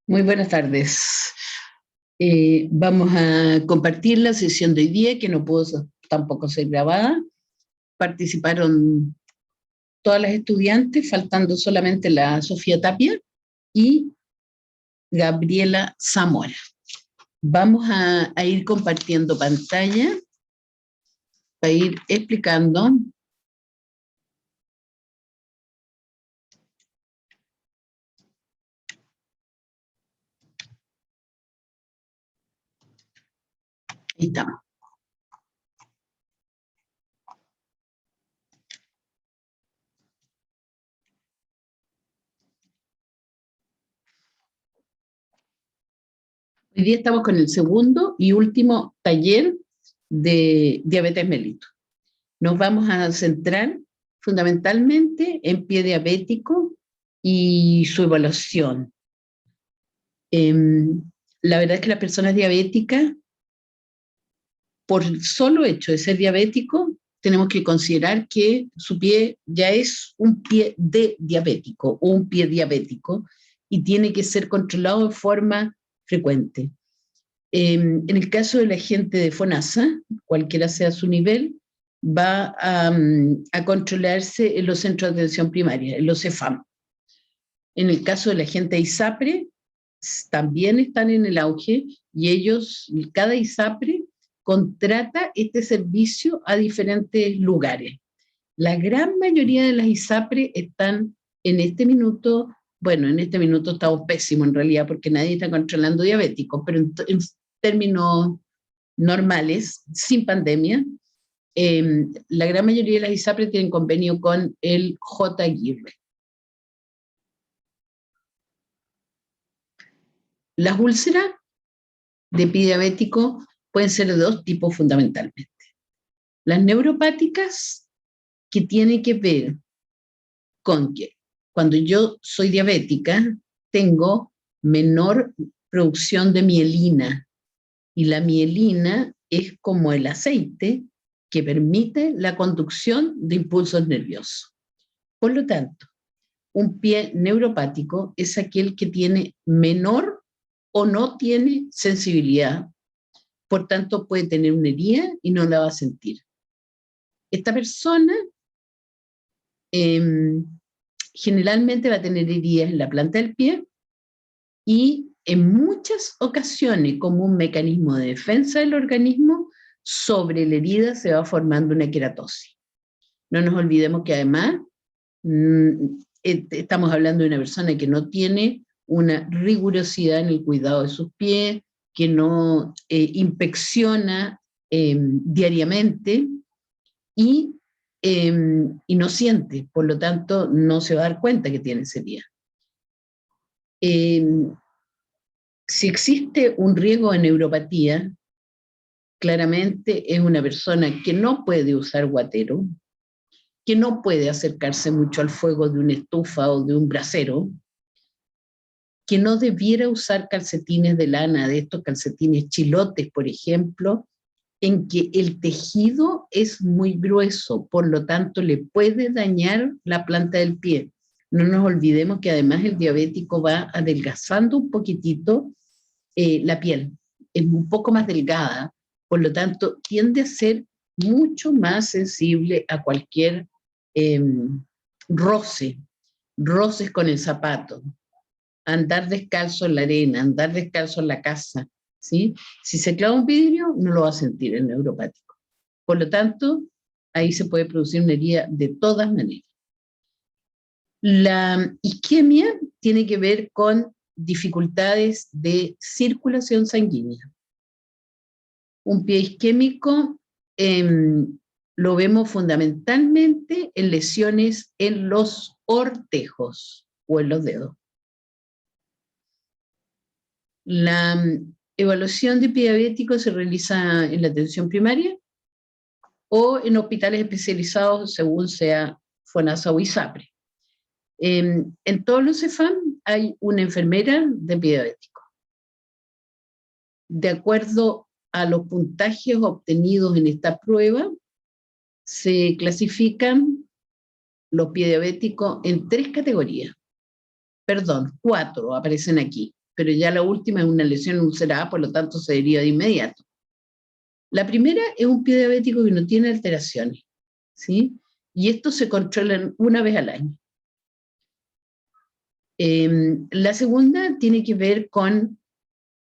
Muy buenas tardes. Vamos a compartir la sesión de hoy día, que no pudo tampoco ser grabada. Participaron todas las estudiantes, faltando solamente la Sofía Tapia y Gabriela Zamora. Vamos a ir compartiendo pantalla para ir explicando. Ahí estamos. Hoy día estamos con el segundo y último taller de diabetes mellitus. Nos vamos a centrar fundamentalmente en pie diabético y su evaluación. La verdad es que las personas diabéticas, por el solo hecho de ser diabético, tenemos que considerar que su pie ya es un pie de diabético o un pie diabético y tiene que ser controlado de forma frecuente. En el caso de la gente de FONASA, cualquiera sea su nivel, va a controlarse en los centros de atención primaria, en los CEFAM. En el caso de la gente de ISAPRE, también están en el auge y ellos, cada ISAPRE contrata este servicio a diferentes lugares. La gran mayoría de las ISAPRE están en este minuto, bueno, en este minuto estamos pésimos en realidad porque nadie está controlando diabéticos, pero en términos normales, sin pandemia, la gran mayoría de las ISAPRE tienen convenio con el J. Aguirre. Las úlceras de pie diabético pueden ser de dos tipos fundamentalmente. Las neuropáticas, que tienen que ver con que cuando yo soy diabética, tengo menor producción de mielina, y la mielina es como el aceite que permite la conducción de impulsos nerviosos. Por lo tanto, un pie neuropático es aquel que tiene menor o no tiene sensibilidad, por tanto puede tener una herida y no la va a sentir. Esta persona generalmente va a tener heridas en la planta del pie y en muchas ocasiones, como un mecanismo de defensa del organismo, sobre la herida se va formando una queratosis. No nos olvidemos que además estamos hablando de una persona que no tiene una rigurosidad en el cuidado de sus pies, que no inspecciona diariamente y no siente, por lo tanto no se va a dar cuenta que tiene ese día. Si existe un riesgo de neuropatía, claramente es una persona que no puede usar guatero, que no puede acercarse mucho al fuego de una estufa o de un brasero, que no debiera usar calcetines de lana, de estos calcetines chilotes, por ejemplo, en que el tejido es muy grueso, por lo tanto le puede dañar la planta del pie. No nos olvidemos que además el diabético va adelgazando un poquitito la piel, es un poco más delgada, por lo tanto tiende a ser mucho más sensible a cualquier roces con el zapato, andar descalzo en la arena, andar descalzo en la casa, ¿sí? Si se clava un vidrio, no lo va a sentir el neuropático. Por lo tanto, ahí se puede producir una herida de todas maneras. La isquemia tiene que ver con dificultades de circulación sanguínea. Un pie isquémico lo vemos fundamentalmente en lesiones en los ortejos o en los dedos. La evaluación de pie diabético se realiza en la atención primaria o en hospitales especializados según sea FONASA o ISAPRE. En todos los CEFAM hay una enfermera de pie diabético. De acuerdo a los puntajes obtenidos en esta prueba, se clasifican los pie diabéticos en 3 categorías. Perdón, 4 aparecen aquí. pero ya la última es una lesión ulcerada, por lo tanto se deriva de inmediato. La primera es un pie diabético que no tiene alteraciones, ¿sí? Y esto se controla una vez al año. La segunda tiene que ver con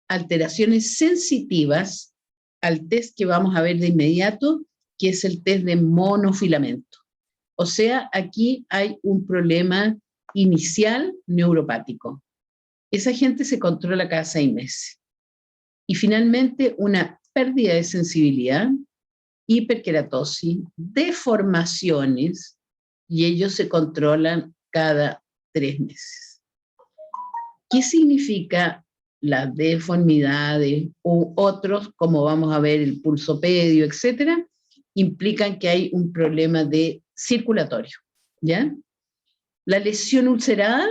alteraciones sensitivas al test que vamos a ver de inmediato, que es el test de monofilamento. O sea, aquí hay un problema inicial neuropático. Esa gente se controla cada 6 meses. Y finalmente, una pérdida de sensibilidad, hiperkeratosis, deformaciones, y ellos se controlan cada 3 meses. ¿Qué significa las deformidades u otros, como vamos a ver el pulsopedio, etcétera? Implican que hay un problema de circulatorio, ¿ya? La lesión ulcerada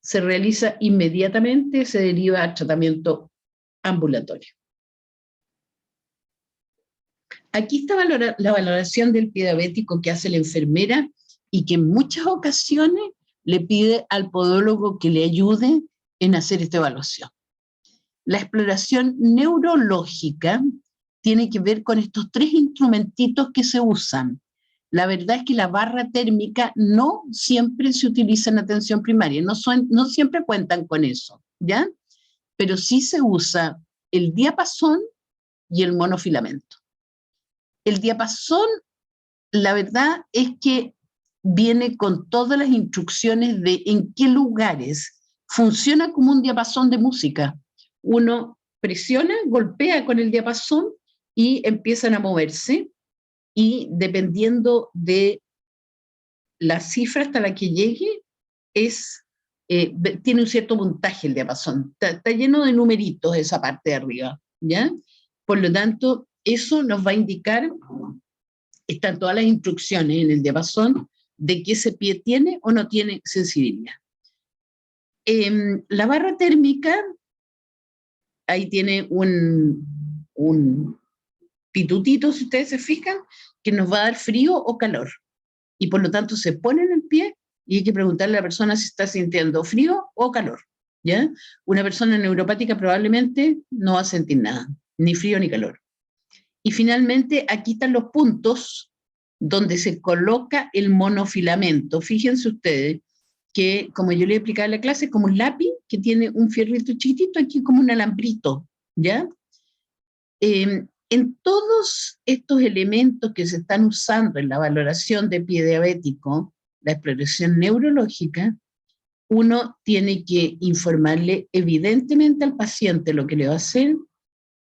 se realiza inmediatamente, se deriva al tratamiento ambulatorio. Aquí está la valoración del pie diabético que hace la enfermera y que en muchas ocasiones le pide al podólogo que le ayude en hacer esta evaluación. La exploración neurológica tiene que ver con estos 3 instrumentitos que se usan. La verdad es que la barra térmica no siempre se utiliza en atención primaria, no siempre cuentan con eso, ¿ya? Pero sí se usa el diapasón y el monofilamento. El diapasón, la verdad es que viene con todas las instrucciones de en qué lugares funciona como un diapasón de música. Uno presiona, golpea con el diapasón y empiezan a moverse, y dependiendo de la cifra hasta la que llegue, tiene un cierto puntaje el diapasón. Está lleno de numeritos esa parte de arriba, ¿ya? Por lo tanto, eso nos va a indicar, están todas las instrucciones en el diapasón de que ese pie tiene o no tiene sensibilidad. La barra térmica, ahí tiene un pitutito, si ustedes se fijan, que nos va a dar frío o calor. Y por lo tanto se pone en el pie y hay que preguntarle a la persona si está sintiendo frío o calor, ¿ya? Una persona neuropática probablemente no va a sentir nada, ni frío ni calor. Y finalmente, aquí están los puntos donde se coloca el monofilamento. Fíjense ustedes que, como yo le explicaba en la clase, como un lápiz que tiene un fierrito chiquitito, aquí como un alambrito, ¿ya? En todos estos elementos que se están usando en la valoración de pie diabético, la exploración neurológica, uno tiene que informarle evidentemente al paciente lo que le va a hacer,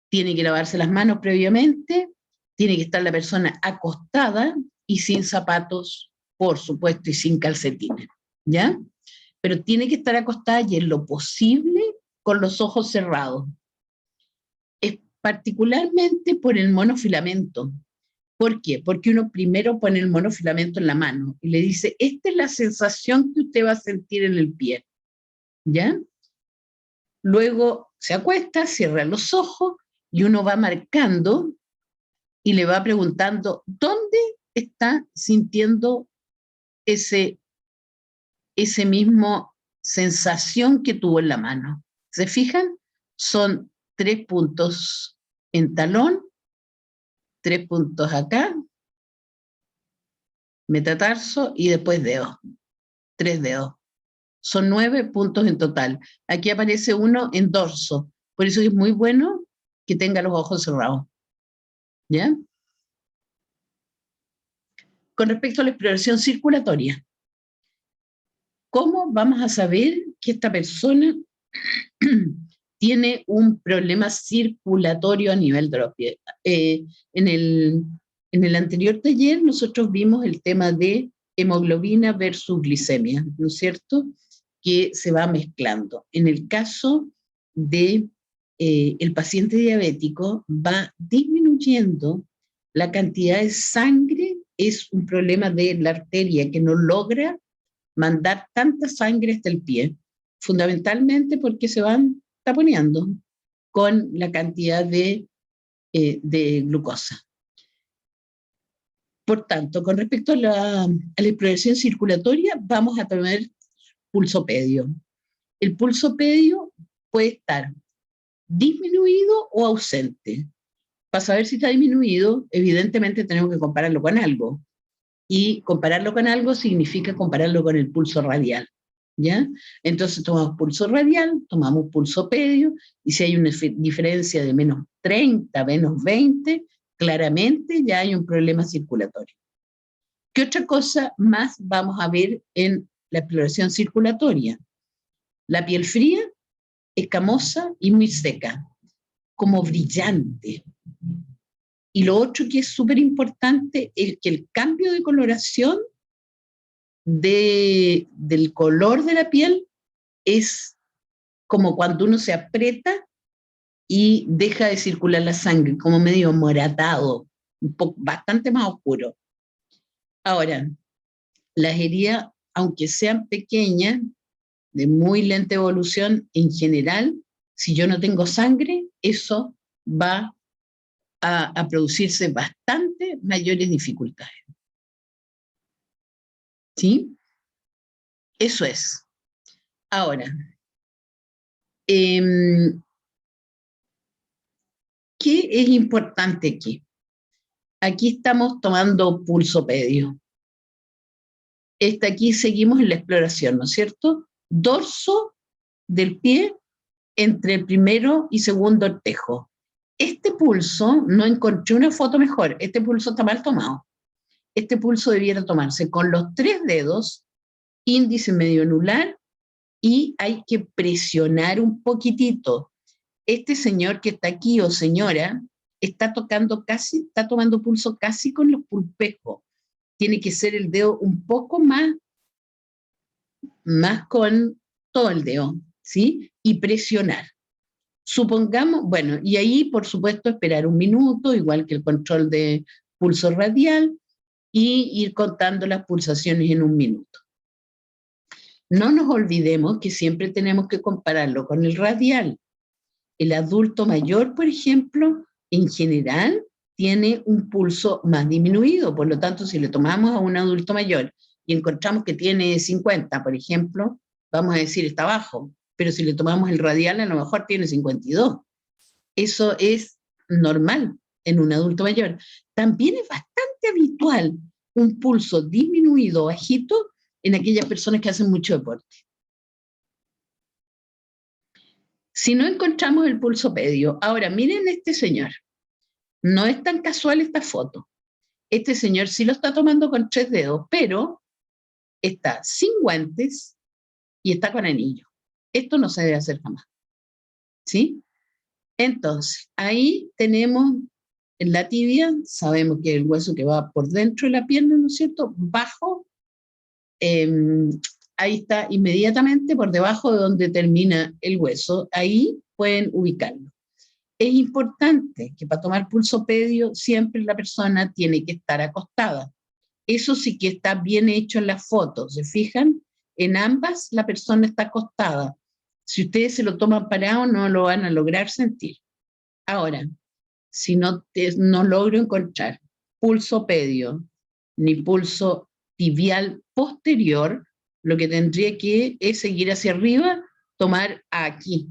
tiene que lavarse las manos previamente, tiene que estar la persona acostada y sin zapatos, por supuesto, y sin calcetines, ¿ya? Pero tiene que estar acostada y en lo posible con los ojos cerrados. Particularmente por el monofilamento. ¿Por qué? Porque uno primero pone el monofilamento en la mano y le dice, esta es la sensación que usted va a sentir en el pie, ¿ya? Luego se acuesta, cierra los ojos y uno va marcando y le va preguntando, ¿dónde está sintiendo ese mismo sensación que tuvo en la mano? ¿Se fijan? Son 3 puntos en talón, 3 puntos acá, metatarso y después dedo, 3 dedos. Son 9 puntos en total. Aquí aparece uno en dorso, por eso es muy bueno que tenga los ojos cerrados, ¿ya? Con respecto a la exploración circulatoria, ¿cómo vamos a saber que esta persona tiene un problema circulatorio a nivel de los pies? En el anterior taller nosotros vimos el tema de hemoglobina versus glicemia, ¿no es cierto?, que se va mezclando. En el caso de el paciente diabético, va disminuyendo la cantidad de sangre, es un problema de la arteria que no logra mandar tanta sangre hasta el pie, fundamentalmente porque se van taponeando con la cantidad de glucosa. Por tanto, con respecto a la exploración circulatoria, vamos a tomar pulsopedio. El pulso pedio puede estar disminuido o ausente. Para saber si está disminuido, evidentemente tenemos que compararlo con algo. Y compararlo con algo significa compararlo con el pulso radial, ¿ya? Entonces tomamos pulso radial, tomamos pulso pedio, y si hay una diferencia de menos 30, menos 20, claramente ya hay un problema circulatorio. ¿Qué otra cosa más vamos a ver en la exploración circulatoria? La piel fría, escamosa y muy seca, como brillante. Y lo otro que es súper importante es que el cambio de coloración del color de la piel es como cuando uno se aprieta y deja de circular la sangre, como medio moratado, bastante más oscuro. Ahora, las heridas, aunque sean pequeñas, de muy lenta evolución, en general, si yo no tengo sangre, eso va a producirse bastante mayores dificultades. ¿Sí? Eso es. Ahora, ¿qué es importante aquí? Aquí estamos tomando pulso pedio. Aquí seguimos en la exploración, ¿no es cierto? Dorso del pie entre el primero y segundo ortejo. Este pulso, no encontré una foto mejor, este pulso está mal tomado. Este pulso debiera tomarse con los 3 dedos, índice, medio, anular, y hay que presionar un poquitito. Este señor que está aquí, o señora, está tomando pulso casi con los pulpejos. Tiene que ser el dedo un poco más con todo el dedo, ¿sí? Y presionar. Supongamos, bueno, y ahí, por supuesto, esperar un minuto, igual que el control de pulso radial, y ir contando las pulsaciones en un minuto. No nos olvidemos que siempre tenemos que compararlo con el radial. El adulto mayor, por ejemplo, en general, tiene un pulso más disminuido. Por lo tanto, si le tomamos a un adulto mayor y encontramos que tiene 50, por ejemplo, vamos a decir está bajo. Pero si le tomamos el radial, a lo mejor tiene 52. Eso es normal en un adulto mayor. También es bastante habitual un pulso disminuido, bajito, en aquellas personas que hacen mucho deporte. Si no encontramos el pulso pedio, ahora miren este señor. No es tan casual esta foto. Este señor sí lo está tomando con 3 dedos, pero está sin guantes y está con anillo. Esto no se debe hacer jamás. ¿Sí? Entonces, ahí tenemos en la tibia, sabemos que el hueso que va por dentro de la pierna, ¿no es cierto? Bajo, ahí está inmediatamente por debajo de donde termina el hueso. Ahí pueden ubicarlo. Es importante que para tomar pulso pedio siempre la persona tiene que estar acostada. Eso sí que está bien hecho en las fotos. ¿Se fijan? En ambas la persona está acostada. Si ustedes se lo toman parado no lo van a lograr sentir. Ahora, si no logro encontrar pulso pedio ni pulso tibial posterior, lo que tendría que es seguir hacia arriba, tomar aquí,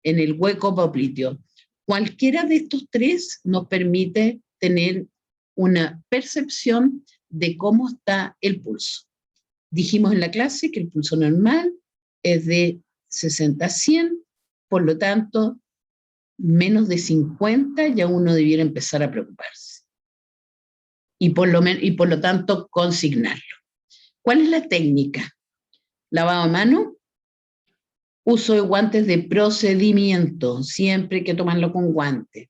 en el hueco popliteo. Cualquiera de estos 3 nos permite tener una percepción de cómo está el pulso. Dijimos en la clase que el pulso normal es de 60 a 100, por lo tanto, menos de 50 ya uno debiera empezar a preocuparse. Y por lo tanto, consignarlo. ¿Cuál es la técnica? Lavado a mano, uso de guantes de procedimiento, siempre hay que tomarlo con guantes.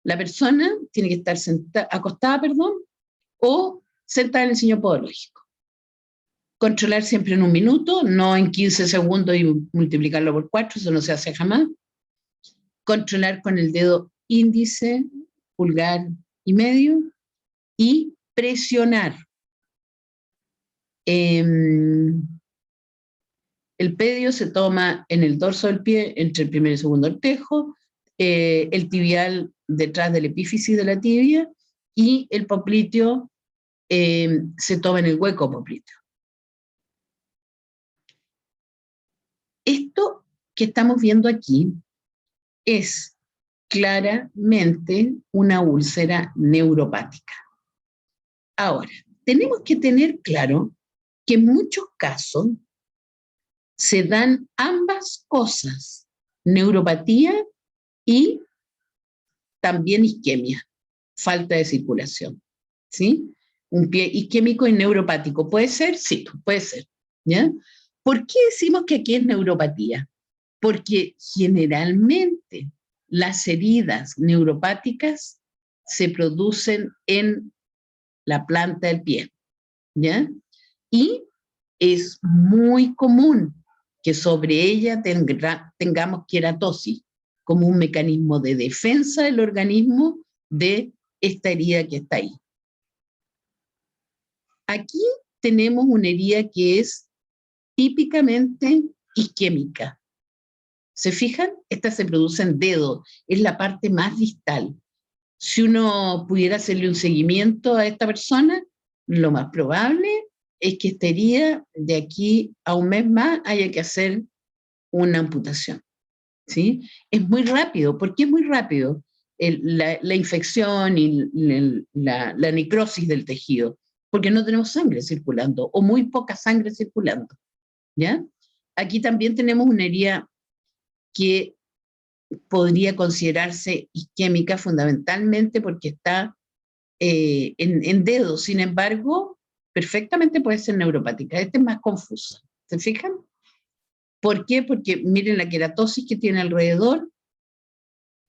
La persona tiene que estar acostada, o sentada en el sillón podológico. Controlar siempre en un minuto, no en 15 segundos y multiplicarlo por 4, eso no se hace jamás. Controlar con el dedo índice, pulgar y medio, y presionar. El pedio se toma en el dorso del pie, entre el primer y segundo ortejo, el tibial detrás del epífisis de la tibia, y el popliteo se toma en el hueco popliteo. Esto que estamos viendo aquí es claramente una úlcera neuropática. Ahora, tenemos que tener claro que en muchos casos se dan ambas cosas, neuropatía y también isquemia, falta de circulación, ¿sí? Un pie isquémico y neuropático, ¿puede ser? Sí, puede ser, ¿ya? ¿Por qué decimos que aquí es neuropatía? Porque generalmente las heridas neuropáticas se producen en la planta del pie, ¿ya? Y es muy común que sobre ella tengamos queratosis como un mecanismo de defensa del organismo de esta herida que está ahí. Aquí tenemos una herida que es típicamente isquémica. ¿Se fijan? Esta se produce en dedo, es la parte más distal. Si uno pudiera hacerle un seguimiento a esta persona, lo más probable es que esta herida de aquí a un mes más haya que hacer una amputación, ¿sí? Es muy rápido. ¿Por qué es muy rápido? La infección y la necrosis del tejido, porque no tenemos sangre circulando o muy poca sangre circulando, ¿ya? Aquí también tenemos una herida que podría considerarse isquémica fundamentalmente porque está en dedos. Sin embargo, perfectamente puede ser neuropática. Esta es más confusa. ¿Se fijan? ¿Por qué? Porque miren la queratosis que tiene alrededor,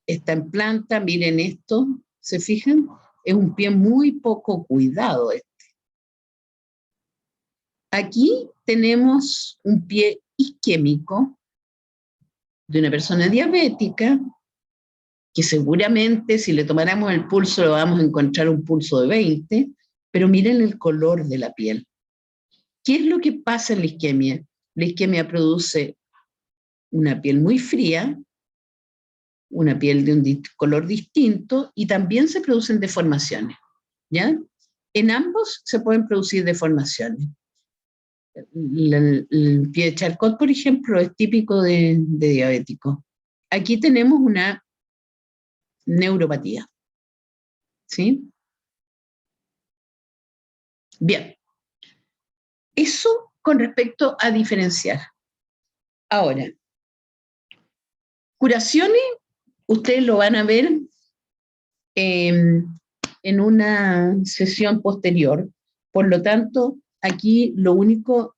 está en planta, miren esto, ¿se fijan? Es un pie muy poco cuidado este. Aquí tenemos un pie isquémico de una persona diabética que seguramente si le tomáramos el pulso lo vamos a encontrar un pulso de 20, pero miren el color de la piel. ¿Qué es lo que pasa en la isquemia? La isquemia produce una piel muy fría, una piel de un color distinto y también se producen deformaciones, ¿ya? En ambos se pueden producir deformaciones. El pie de Charcot, por ejemplo, es típico de diabético. Aquí tenemos una neuropatía, ¿sí? Bien, eso con respecto a diferenciar. Ahora, curaciones, ustedes lo van a ver en una sesión posterior. Por lo tanto, aquí lo único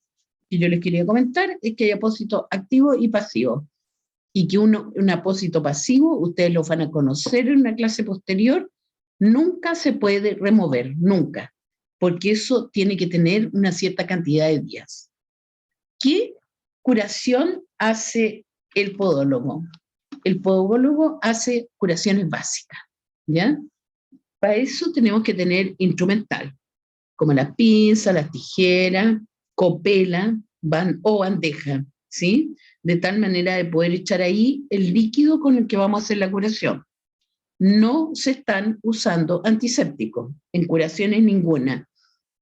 que yo les quería comentar es que hay apósito activo y pasivo. Y que un apósito pasivo, ustedes lo van a conocer en una clase posterior, nunca se puede remover, nunca, porque eso tiene que tener una cierta cantidad de días. ¿Qué curación hace el podólogo? El podólogo hace curaciones básicas, ¿ya? Para eso tenemos que tener instrumental, como la pinza, la tijera, copela o bandeja, ¿sí? De tal manera de poder echar ahí el líquido con el que vamos a hacer la curación. No se están usando antisépticos, en curaciones ninguna.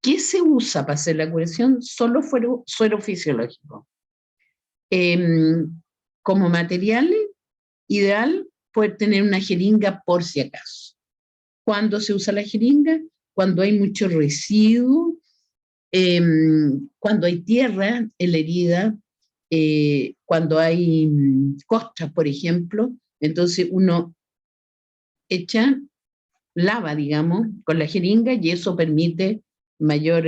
¿Qué se usa para hacer la curación? Solo suero fisiológico. Como material ideal, poder tener una jeringa por si acaso. ¿Cuándo se usa la jeringa? Cuando hay mucho residuo, cuando hay tierra en la herida, cuando hay costras, por ejemplo, entonces uno lava, digamos, con la jeringa y eso permite mayor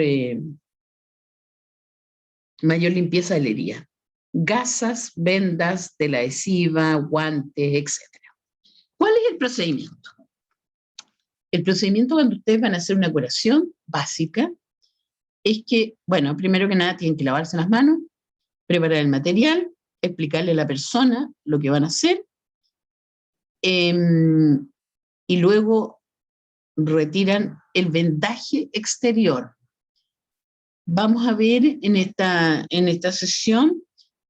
limpieza de la herida. Gasas, vendas, tela adhesiva, guantes, etc. ¿Cuál es el procedimiento? El procedimiento cuando ustedes van a hacer una curación básica es que, bueno, primero que nada tienen que lavarse las manos, preparar el material, explicarle a la persona lo que van a hacer y luego retiran el vendaje exterior. Vamos a ver en esta sesión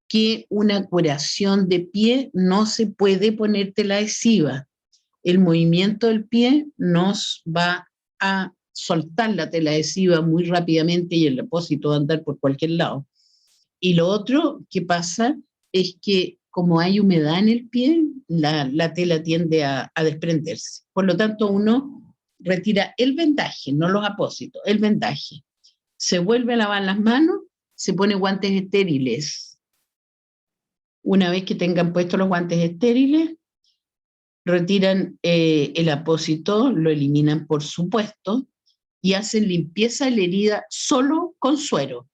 que una curación de pie no se puede poner tela adhesiva. El movimiento del pie nos va a soltar la tela adhesiva muy rápidamente y el apósito va a andar por cualquier lado. Y lo otro que pasa es que como hay humedad en el pie, la tela tiende a desprenderse. Por lo tanto, uno retira el vendaje, no los apósitos, el vendaje. Se vuelve a lavar las manos, se pone guantes estériles. Una vez que tengan puestos los guantes estériles, retiran el apósito, lo eliminan por supuesto, y hacen limpieza de la herida solo con suero.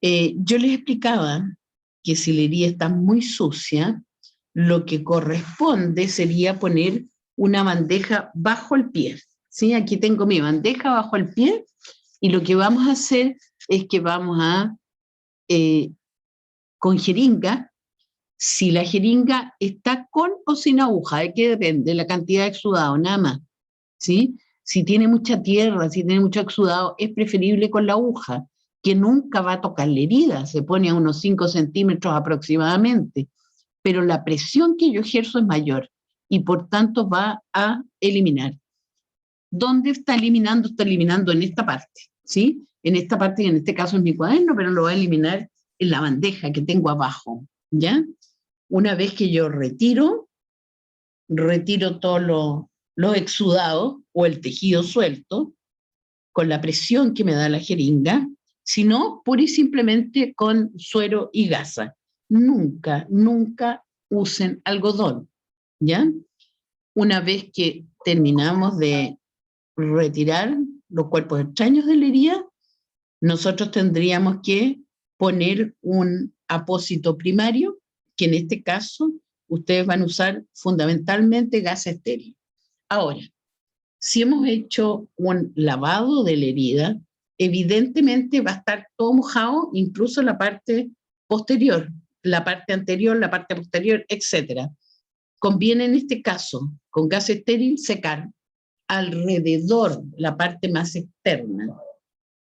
Yo les explicaba que si la herida está muy sucia, lo que corresponde sería poner una bandeja bajo el pie. ¿Sí? Aquí tengo mi bandeja bajo el pie y lo que vamos a hacer es que vamos a, con jeringa, si la jeringa está con o sin aguja, ¿de qué depende? La cantidad de exudado, nada más. ¿Sí? Si tiene mucha tierra, si tiene mucho exudado, es preferible con la aguja, que nunca va a tocar la herida, se pone a unos 5 centímetros aproximadamente, pero la presión que yo ejerzo es mayor y por tanto va a eliminar. ¿Dónde está eliminando? Está eliminando en esta parte, ¿sí? En esta parte, y en este caso es mi cuaderno, pero lo va a eliminar en la bandeja que tengo abajo, ¿ya? Una vez que yo retiro todos los exudados o el tejido suelto con la presión que me da la jeringa, sino pura y simplemente con suero y gasa. Nunca, nunca usen algodón, ¿ya? Una vez que terminamos de retirar los cuerpos extraños de la herida, nosotros tendríamos que poner un apósito primario, que en este caso ustedes van a usar fundamentalmente gasa estéril. Ahora, si hemos hecho un lavado de la herida, evidentemente va a estar todo mojado, incluso la parte posterior, la parte anterior, la parte posterior, etc. Conviene en este caso, con gas estéril, secar alrededor, la parte más externa.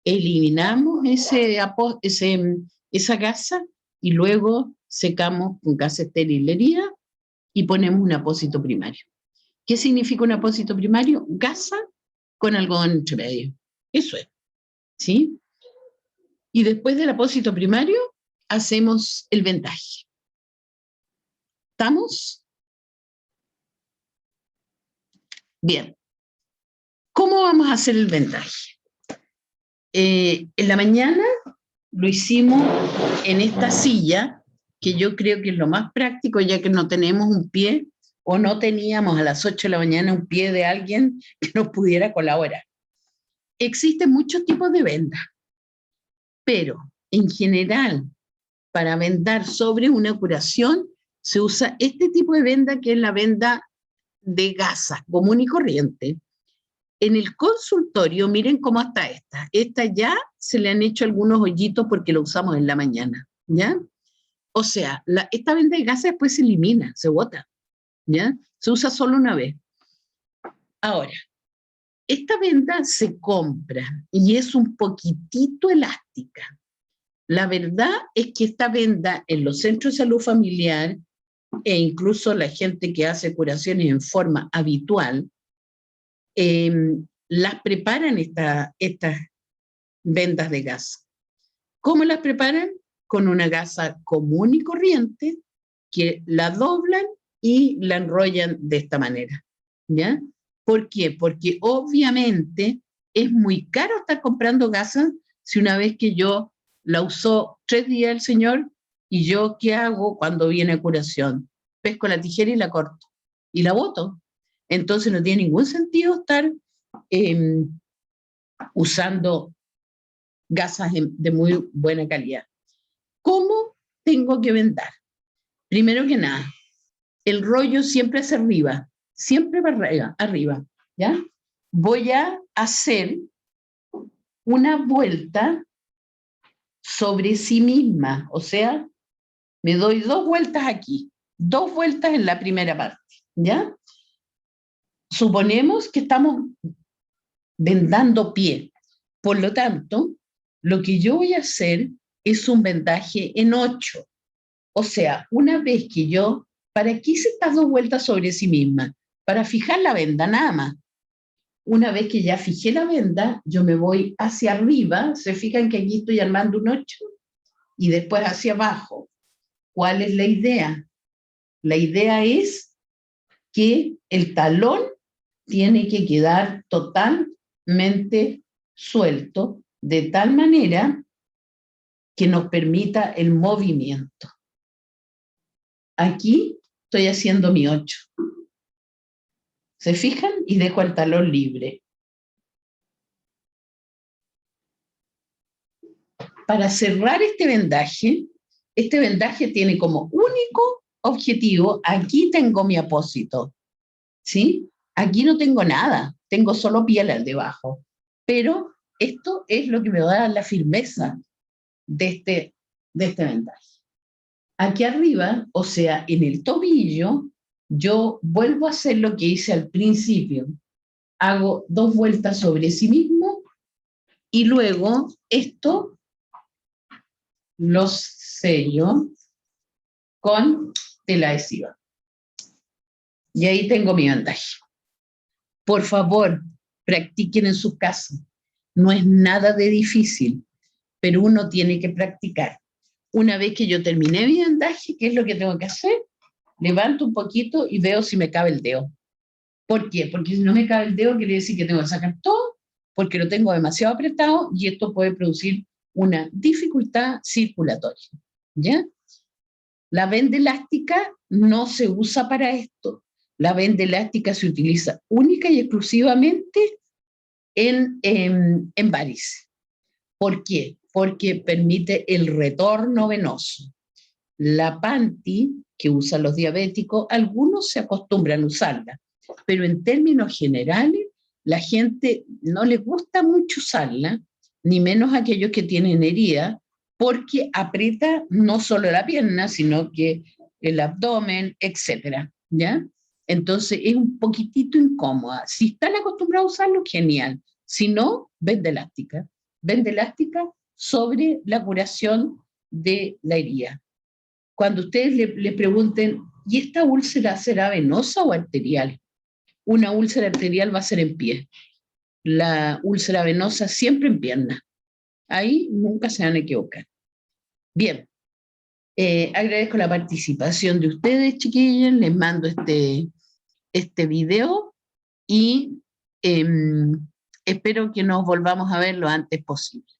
Eliminamos esa gasa y luego secamos con gas estéril la herida y ponemos un apósito primario. ¿Qué significa un apósito primario? Gasa con algodón entre medio. Eso es, ¿sí? Y después del apósito primario, hacemos el vendaje. ¿Estamos? Bien. ¿Cómo vamos a hacer el vendaje? En la mañana lo hicimos en esta silla, que yo creo que es lo más práctico, ya que no tenemos un pie, o no teníamos a las 8 de la mañana un pie de alguien que nos pudiera colaborar. Existen muchos tipos de vendas, pero en general, para vendar sobre una curación, se usa este tipo de venda, que es la venda de gasa, común y corriente. En el consultorio, miren cómo está esta. Esta ya se le han hecho algunos hoyitos porque lo usamos en la mañana, ¿ya? O sea, esta venda de gasa después se elimina, se bota, ¿ya? Se usa solo una vez. Ahora, esta venda se compra y es un poquitito elástica. La verdad es que esta venda en los centros de salud familiar e incluso la gente que hace curaciones en forma habitual, las preparan estas vendas de gasa. ¿Cómo las preparan? Con una gasa común y corriente que la doblan y la enrollan de esta manera, ¿ya? ¿Por qué? Porque obviamente es muy caro estar comprando gasa si una vez que yo la usó 3 días el señor, y yo, ¿qué hago cuando viene a curación? Pesco la tijera y la corto y la boto. Entonces no tiene ningún sentido estar usando gasas de muy buena calidad. ¿Cómo tengo que vendar? Primero que nada, el rollo siempre hacia arriba, siempre para arriba, ¿ya? Voy a hacer una vuelta sobre sí misma, o sea, me doy 2 vueltas aquí, 2 vueltas en la primera parte, ¿ya? Suponemos que estamos vendando pie, por lo tanto, lo que yo voy a hacer es un vendaje en 8. O sea, una vez que yo, ¿para qué hice estas 2 vueltas sobre sí misma? Para fijar la venda nada más. Una vez que ya fijé la venda, yo me voy hacia arriba, se fijan que aquí estoy armando un 8, y después hacia abajo. ¿Cuál es la idea? La idea es que el talón tiene que quedar totalmente suelto, de tal manera que nos permita el movimiento. Aquí estoy haciendo mi 8. ¿Se fijan? Y dejo el talón libre. Para cerrar este vendaje tiene como único objetivo, aquí tengo mi apósito, ¿sí? Aquí no tengo nada, tengo solo piel al debajo, pero esto es lo que me va a dar la firmeza de este vendaje. Aquí arriba, o sea, en el tobillo, yo vuelvo a hacer lo que hice al principio. Hago 2 vueltas sobre sí mismo y luego esto lo sello con tela adhesiva. Y ahí tengo mi vendaje. Por favor, practiquen en su casa. No es nada de difícil, pero uno tiene que practicar. Una vez que yo terminé mi vendaje, ¿qué es lo que tengo que hacer? Levanto un poquito y veo si me cabe el dedo. ¿Por qué? Porque si no me cabe el dedo, quiere decir que tengo que sacar todo, porque lo tengo demasiado apretado y esto puede producir una dificultad circulatoria. ¿Ya? La venda elástica no se usa para esto. La venda elástica se utiliza única y exclusivamente en varices. ¿Por qué? Porque permite el retorno venoso. La panty que usan los diabéticos, algunos se acostumbran a usarla, pero en términos generales, la gente no le gusta mucho usarla, ni menos aquellos que tienen herida, porque aprieta no solo la pierna, sino que el abdomen, etcétera, ¿ya? Entonces es un poquitito incómoda. Si están acostumbrados a usarlo, genial. Si no, venda elástica sobre la curación de la herida. Cuando ustedes le pregunten, ¿y esta úlcera será venosa o arterial? Una úlcera arterial va a ser en pie. La úlcera venosa siempre en pierna. Ahí nunca se van a equivocar. Bien, agradezco la participación de ustedes, chiquillos. Les mando este video y espero que nos volvamos a ver lo antes posible.